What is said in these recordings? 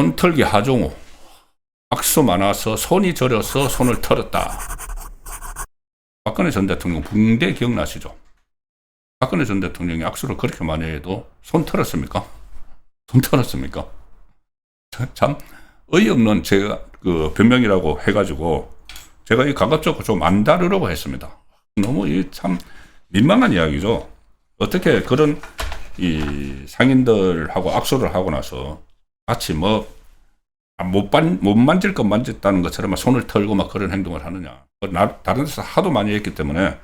손털기 하종우. 악수 많아서 손이 저려서 손을 털었다. 박근혜 전 대통령 붕대 기억나시죠? 박근혜 전 대통령이 악수를 그렇게 많이 해도 손 털었습니까? 손 털었습니까? 참 어이없는 제가 그 변명이라고 해가지고 제가 이 가급적으로 좀 안 다루려고 했습니다. 너무 이 참 민망한 이야기죠. 어떻게 그런 이 상인들하고 악수를 하고 나서 같이 뭐 못 만질 것 만졌다는 것처럼 막 손을 털고 막 그런 행동을 하느냐. 다른 데서 하도 많이 했기 때문에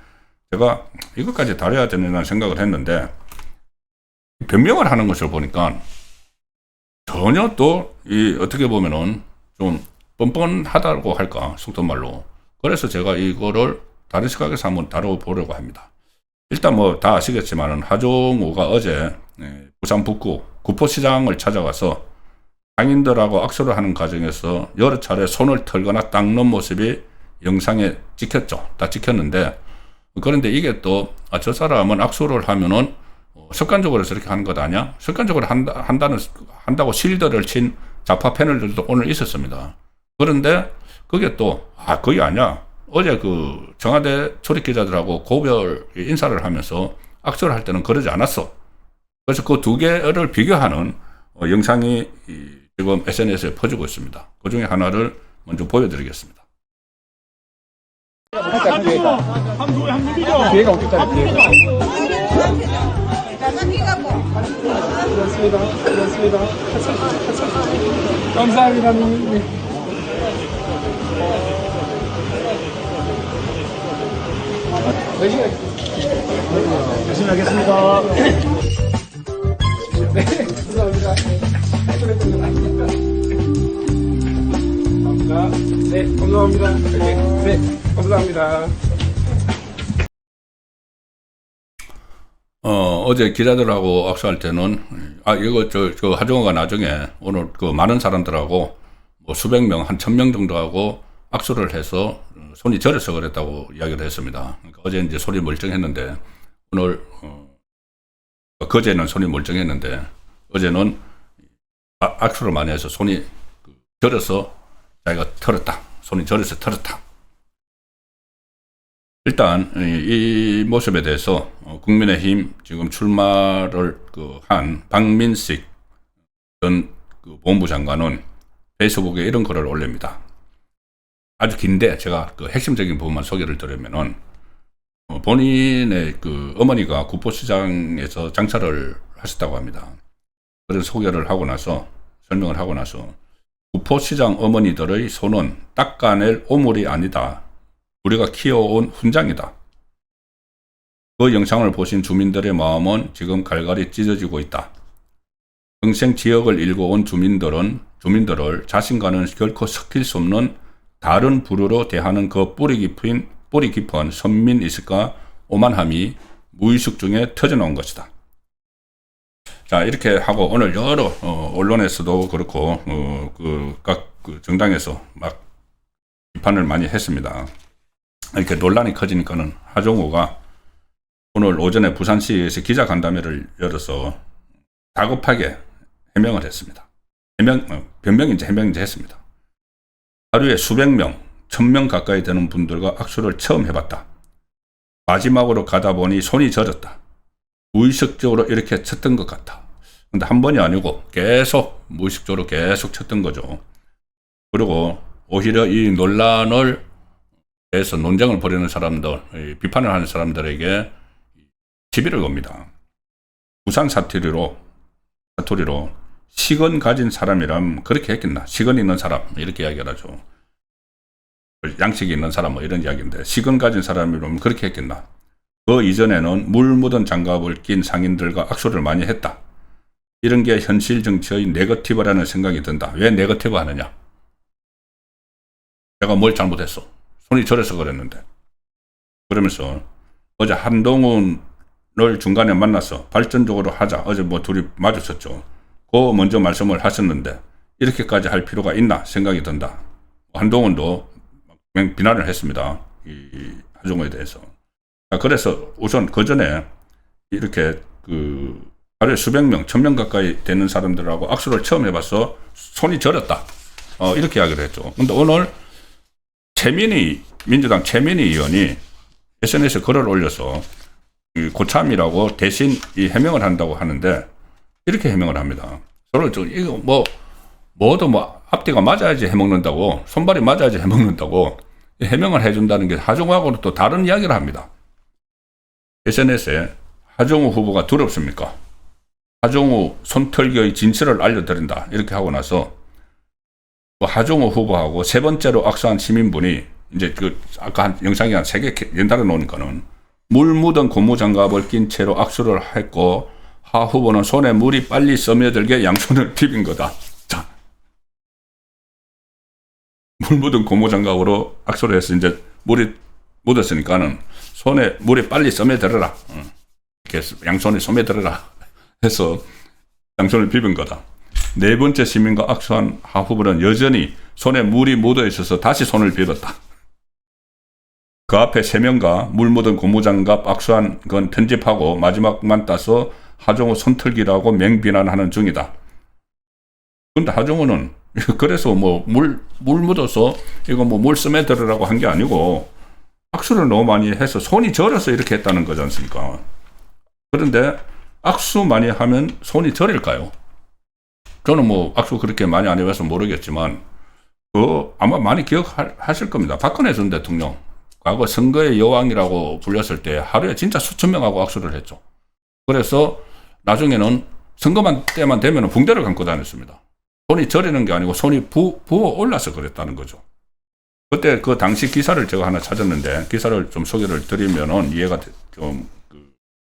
제가 이것까지 다뤄야 되는 생각을 했는데 변명을 하는 것을 보니까 전혀 또 이 어떻게 보면은 좀 뻔뻔하다고 할까 속된말로. 그래서 제가 이거를 다른 시각에서 한번 다뤄보려고 합니다. 일단 뭐 다 아시겠지만은 하종우가 어제 부산 북구 구포시장을 찾아가서 상인들하고 악수를 하는 과정에서 여러 차례 손을 털거나 닦는 모습이 영상에 찍혔죠. 다 찍혔는데 그런데 이게 또 저 사람은 악수를 하면은 습관적으로 저렇게 하는 것 아니야? 습관적으로 한다고 실드를 친 좌파 패널들도 오늘 있었습니다. 그런데 그게 또 그게 아니야. 어제 그 청와대 출입 기자들하고 고별 인사를 하면서 악수를 할 때는 그러지 않았어. 그래서 그 두 개를 비교하는 영상이 지금 SNS에 퍼지고 있습니다. 그 중에 하나를 먼저 보여드리겠습니다. 기회가 없겠다. 고맙습니다. 감사합니다. 열심히 하겠습니다. 네, 감사합니다. 네, 감사합니다. 네, 감사합니다. 어제 기자들하고 악수할 때는, 이거, 저 하종우가 나중에 오늘 그 많은 사람들하고 뭐 수백 명, 한 1000명 정도하고 악수를 해서 손이 저려서 그랬다고 이야기를 했습니다. 그러니까 어제 이제 손이 멀쩡했는데, 오늘, 그제는 손이 멀쩡했는데, 어제는 악수를 많이 해서 손이 저려서 자기가 털었다. 손이 저려서 털었다. 일단 이 모습에 대해서 국민의힘 지금 출마를 한 박민식 전 보훈부 장관은 페이스북에 이런 글을 올립니다. 아주 긴데 제가 그 핵심적인 부분만 소개를 드리면은 본인의 그 어머니가 구포시장에서 장사를 하셨다고 합니다. 그런 소개를 하고 나서 설명을 하고 나서 구포시장 어머니들의 손은 닦아낼 오물이 아니다. 우리가 키워온 훈장이다. 그 영상을 보신 주민들의 마음은 지금 갈갈이 찢어지고 있다. 평생 지역을 일궈온 주민들을 자신과는 결코 섞일 수 없는 다른 부류로 대하는 그 뿌리 깊은 선민의식과 오만함이 무의식 중에 터져나온 것이다. 자, 이렇게 하고 오늘 여러 언론에서도 그렇고 각 정당에서 막 비판을 많이 했습니다. 이렇게 논란이 커지니까는 하종우가 오늘 오전에 부산시에서 기자간담회를 열어서 다급하게 해명을 했습니다. 변명인지 해명인지 했습니다. 하루에 수백 명, 1000명 가까이 되는 분들과 악수를 처음 해봤다. 마지막으로 가다 보니 손이 저렸다. 무의식적으로 이렇게 쳤던 것 같아. 근데 한 번이 아니고 계속 무의식적으로 계속 쳤던 거죠. 그리고 오히려 이 논란을 해서 논쟁을 벌이는 사람들, 비판을 하는 사람들에게 시비를 겁니다. 부산 사투리로 식은 가진 사람이라면 그렇게 했겠나. 식은 있는 사람 이렇게 이야기를 하죠. 양식이 있는 사람 뭐 이런 이야기인데 식은 가진 사람이라면 그렇게 했겠나. 그 이전에는 물 묻은 장갑을 낀 상인들과 악수를 많이 했다. 이런 게 현실 정치의 네거티브라는 생각이 든다. 왜 네거티브 하느냐. 내가 뭘 잘못했어. 손이 저려서 그랬는데. 그러면서 어제 한동훈을 중간에 만나서 발전적으로 하자. 어제 뭐 둘이 마주쳤죠. 그 먼저 말씀을 하셨는데 이렇게까지 할 필요가 있나 생각이 든다. 한동훈도 비난을 했습니다. 이 하종우에 대해서. 그래서 우선 그 전에 이렇게 하루에 수백 명, 1000명 가까이 되는 사람들하고 악수를 처음 해봐서 손이 저렸다. 이렇게 이야기를 했죠. 근데 오늘 민주당 최민희 의원이 SNS에 글을 올려서 고참이라고 대신 이 해명을 한다고 하는데 이렇게 해명을 합니다. 서로 이거 뭐도 앞뒤가 맞아야지 해먹는다고, 손발이 맞아야지 해먹는다고 해명을 해준다는 게 하정우하고는 또 다른 이야기를 합니다. SNS에 하정우 후보가 두렵습니까? 하정우 손털기의 진실을 알려드린다. 이렇게 하고 나서 하정우 후보하고 세 번째로 악수한 시민분이 이제 아까 한 영상이 한 3개 연달아 놓으니까는 물 묻은 고무장갑을 낀 채로 악수를 했고 하 후보는 손에 물이 빨리 스며들게 양손을 비빈 거다. 자, 물 묻은 고무장갑으로 악수를 해서 이제 물이 묻었으니까는 손에 물이 빨리 스며들어라. 이렇게 양손에 스며들어라 해서 양손을 비빈 거다. 네 번째 시민과 악수한 하 후보는 여전히 손에 물이 묻어 있어서 다시 손을 빌었다. 그 앞에 3명과 물 묻은 고무장갑 악수한 건 편집하고 마지막만 따서 하정우 손털기라고 맹비난하는 중이다. 근데 하정우는 그래서 물 묻어서 이거 물 스며들으라고 한 게 아니고 악수를 너무 많이 해서 손이 저려서 이렇게 했다는 거지 않습니까? 그런데 악수 많이 하면 손이 저릴까요? 저는 악수 그렇게 많이 안 해봐서 모르겠지만 아마 많이 기억하실 겁니다. 박근혜 전 대통령 과거 선거의 여왕이라고 불렸을 때 하루에 진짜 수천 명하고 악수를 했죠. 그래서 나중에는 선거만 때만 되면 붕대를 감고 다녔습니다. 손이 저리는 게 아니고 손이 부어 올라서 그랬다는 거죠. 그때 그 당시 기사를 제가 하나 찾았는데 기사를 좀 소개를 드리면은 이해가 좀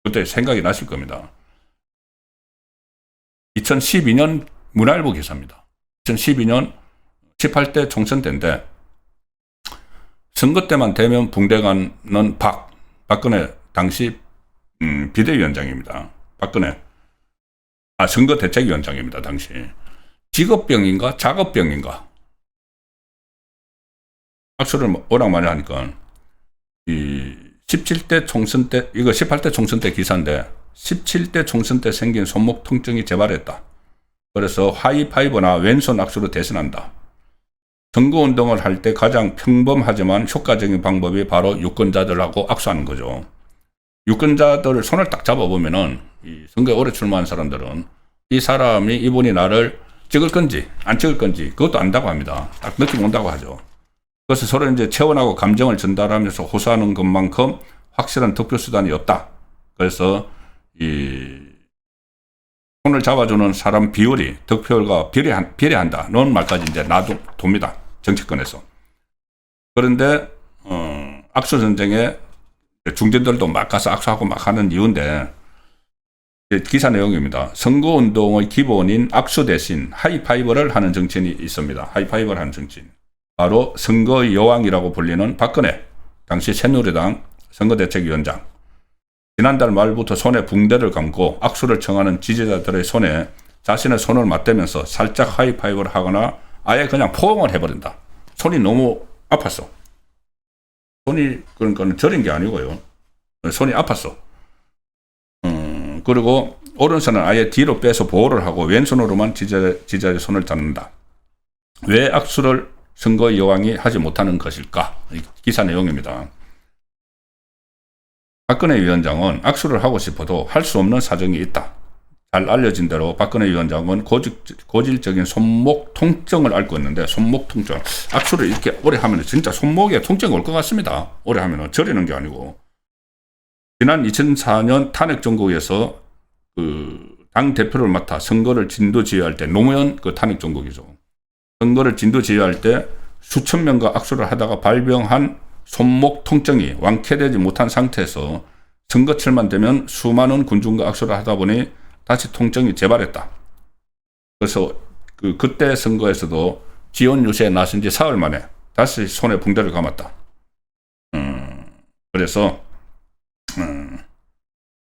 그때 생각이 나실 겁니다. 2012년 문화일보 기사입니다. 2012년 18대 총선 때인데 선거 때만 되면 붕대 가는 박근혜 당시 비대위원장입니다. 박근혜 선거대책위원장입니다. 당시 직업병인가 작업병인가 악수를 워낙 많이 하니까 이 17대 총선 때 이거 18대 총선 때 기사인데 17대 총선 때 생긴 손목 통증이 재발했다. 그래서 하이파이브나 왼손 악수로 대신한다. 선거운동을 할 때 가장 평범하지만 효과적인 방법이 바로 유권자들하고 악수하는 거죠. 유권자들 손을 딱 잡아보면은 이 선거에 오래 출마한 사람들은 이 사람이 이분이 나를 찍을 건지 안 찍을 건지 그것도 안다고 합니다. 딱 느낌 온다고 하죠. 그래서 서로 이제 체온하고 감정을 전달하면서 호소하는 것만큼 확실한 득표 수단이 없다. 그래서 이 손을 잡아주는 사람 비율이 득표율과 비례한다는 말까지 이제 놔둡니다. 정치권에서. 그런데 악수 전쟁에 중진들도 막 가서 악수하고 막 하는 이유인데 기사 내용입니다. 선거운동의 기본인 악수 대신 하이파이브를 하는 정치인이 있습니다. 하이파이브를 하는 정치인. 바로 선거의 여왕이라고 불리는 박근혜 당시 새누리당 선거대책위원장. 지난달 말부터 손에 붕대를 감고 악수를 청하는 지지자들의 손에 자신의 손을 맞대면서 살짝 하이파이브를 하거나 아예 그냥 포옹을 해버린다. 손이 너무 아팠어. 손이 그러니까 저린 게 아니고요. 손이 아팠어. 그리고 오른손은 아예 뒤로 빼서 보호를 하고 왼손으로만 지지자의 손을 잡는다. 왜 악수를 선거 여왕이 하지 못하는 것일까? 기사 내용입니다. 박근혜 위원장은 악수를 하고 싶어도 할 수 없는 사정이 있다. 잘 알려진 대로 박근혜 위원장은 고질적인 손목 통증을 앓고 있는데 손목 통증. 악수를 이렇게 오래 하면 진짜 손목에 통증이 올 것 같습니다. 오래 하면 저리는 게 아니고. 지난 2004년 탄핵 정국에서 당 대표를 맡아 선거를 진두지휘할 때 노무현 탄핵 정국이죠. 선거를 진두지휘할 때 수천 명과 악수를 하다가 발병한 손목 통증이 완쾌되지 못한 상태에서 선거철만 되면 수많은 군중과 악수를 하다 보니 다시 통증이 재발했다. 그래서 그때 선거에서도 지원 유세에 나선 지 사흘 만에 다시 손에 붕대를 감았다. 그래서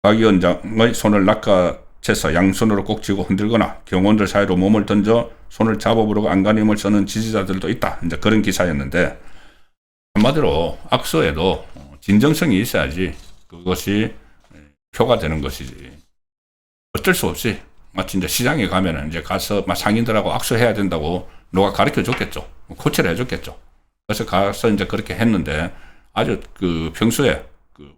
박 위원장의 손을 낚아채서 양손으로 꼭 쥐고 흔들거나 경호원들 사이로 몸을 던져 손을 잡아보려고 안간힘을 쓰는 지지자들도 있다. 이제 그런 기사였는데 한마디로 악수에도 진정성이 있어야지 그것이 표가 되는 것이지. 어쩔 수 없이 마치 이제 시장에 가면은 이제 가서 막 상인들하고 악수해야 된다고 누가 가르쳐 줬겠죠. 코치를 해 줬겠죠. 그래서 가서 이제 그렇게 했는데 아주 그 평소에 그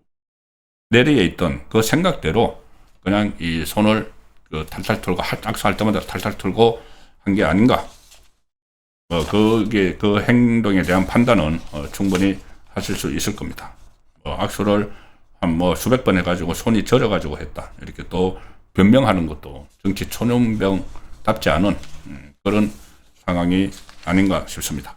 내리에 있던 그 생각대로 그냥 이 손을 그 탈탈 털고 악수할 때마다 탈탈 털고 한 게 아닌가. 그게 그 행동에 대한 판단은 충분히 하실 수 있을 겁니다. 악수를 한 수백 번 해가지고 손이 저려가지고 했다. 이렇게 또 변명하는 것도 정치 초년병답지 않은 그런 상황이 아닌가 싶습니다.